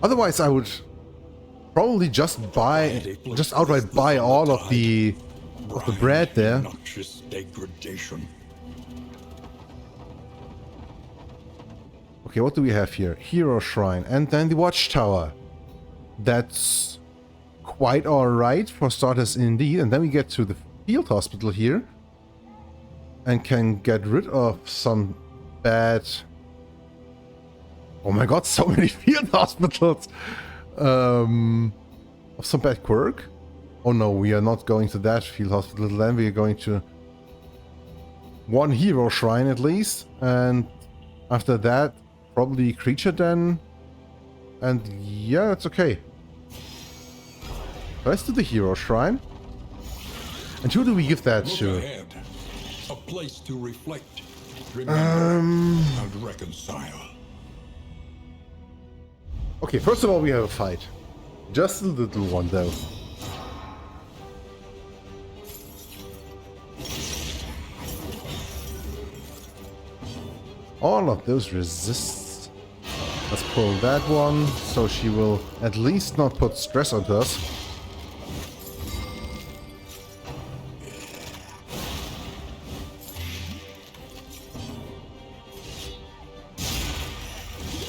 Otherwise I would probably just outright buy all of the bread there. Noxious degradation. Okay, what do we have here? Hero Shrine, and then the Watchtower. That's quite alright for starters indeed. And then we get to the field hospital here. And can get rid of some bad... Oh my god, so many field hospitals! Of some bad quirk. Oh no, we are not going to that field hospital. Then we are going to one hero shrine at least. And after that, probably creature den. And yeah, it's okay. Let's do the hero shrine. And who do we give that to? Ahead. A place to reflect, remember, and reconcile. Okay, first of all, we have a fight. Just a little one, though. All of those resists. Let's pull that one, so she will at least not put stress onto us.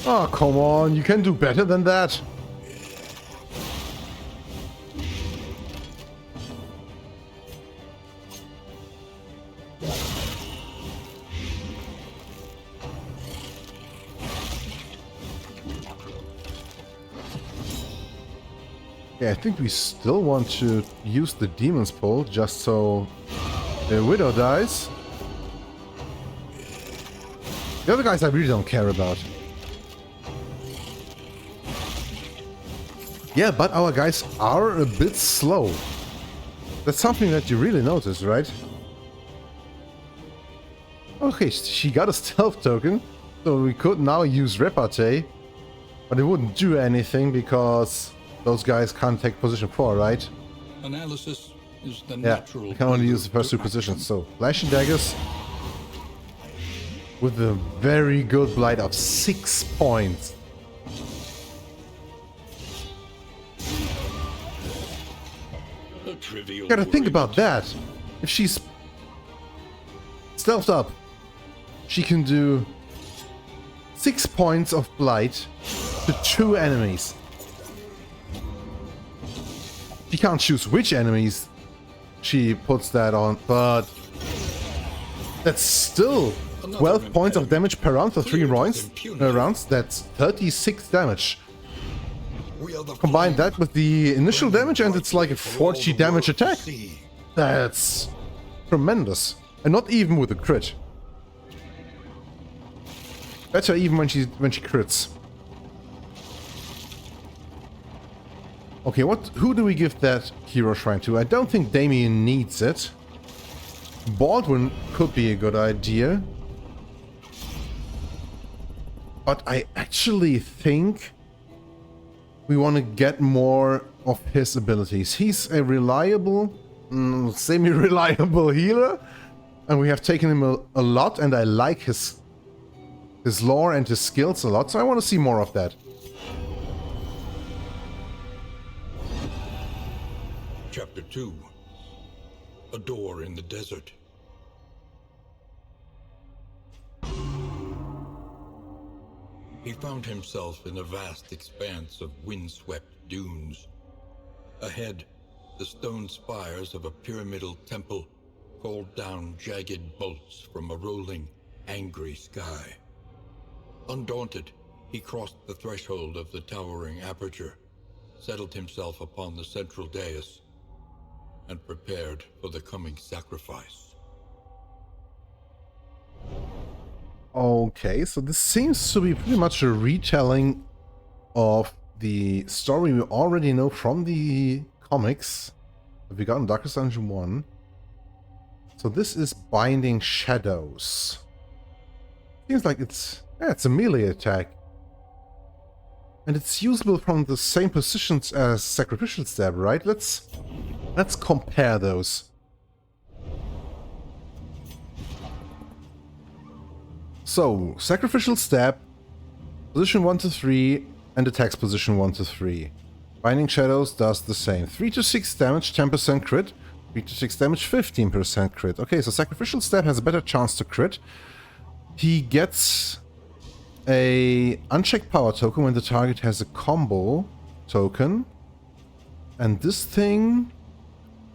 Oh, come on, you can do better than that. Yeah, I think we still want to use the Demon's Pull just so the Widow dies. The other guys I really don't care about. Yeah, but our guys are a bit slow. That's something that you really notice, right? Okay, she got a stealth token, so we could now use repartee, but it wouldn't do anything because those guys can't take position 4, right? Analysis is the Yeah, natural. we can only use the first 2 positions, so flashing daggers with a very good blight of 6 points. Trivial. Gotta think about that. If she's stealthed up, she can do 6 points of blight to 2 enemies. She can't choose which enemies she puts that on, but that's still 12 points of damage per round for 3 rounds. That's 36 damage. Combine that with the initial damage and it's like a 40 damage attack. That's tremendous. And not even with a crit. Better even when she crits. Okay, who do we give that hero shrine to? I don't think Damien needs it. Baldwin could be a good idea. But I actually think we want to get more of his abilities. He's a reliable, semi-reliable healer. And we have taken him a lot, and I like his lore and his skills a lot, so I want to see more of that. Chapter 2. A door in the desert. He found himself in a vast expanse of windswept dunes. Ahead, the stone spires of a pyramidal temple called down jagged bolts from a rolling, angry sky. Undaunted, he crossed the threshold of the towering aperture, settled himself upon the central dais, and prepared for the coming sacrifice. Okay, so this seems to be pretty much a retelling of the story we already know from the comics that we got in Darkest Dungeon 1. So this is Binding Shadows. Seems like it's a melee attack. And it's usable from the same positions as Sacrificial Stab, right? Let's compare those. So, Sacrificial Stab, position 1 to 3, and attacks position 1 to 3. Binding Shadows does the same. 3 to 6 damage, 10% crit. 3 to 6 damage, 15% crit. Okay, so Sacrificial Step has a better chance to crit. He gets a unchecked power token when the target has a combo token. And this thing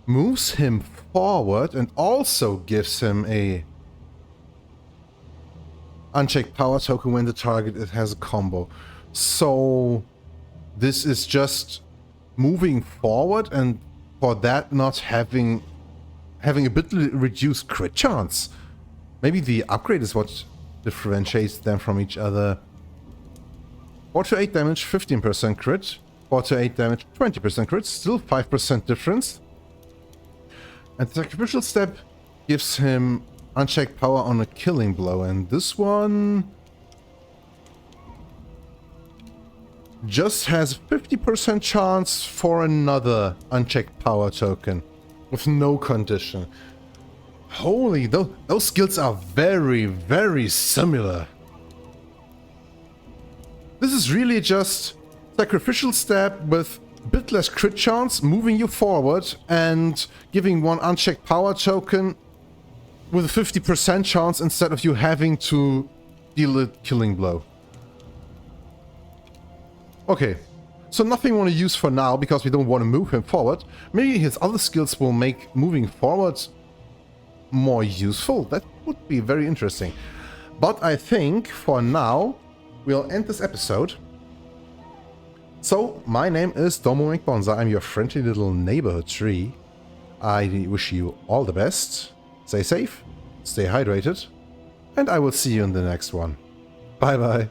moves him forward and also gives him a unchecked power token when the target has a combo. So this is just moving forward, and for that not having a bit reduced crit chance. Maybe the upgrade is what differentiates them from each other. 4 to 8 damage, 15% crit. 4 to 8 damage, 20% crit. Still 5% difference. And the Sacrificial Step gives him unchecked power on a killing blow. And this one just has 50% chance for another unchecked power token with no condition. Holy, those skills are very, very similar. This is really just Sacrificial Step with a bit less crit chance, moving you forward and giving one unchecked power token with a 50% chance instead of you having to deal a killing blow. Okay, so nothing we want to use for now because we don't want to move him forward. Maybe his other skills will make moving forward more useful. That would be very interesting. But I think for now we'll end this episode. So my name is Domo McBonza. I'm your friendly little neighborhood tree. I wish you all the best. Stay safe, stay hydrated, and I will see you in the next one. Bye bye.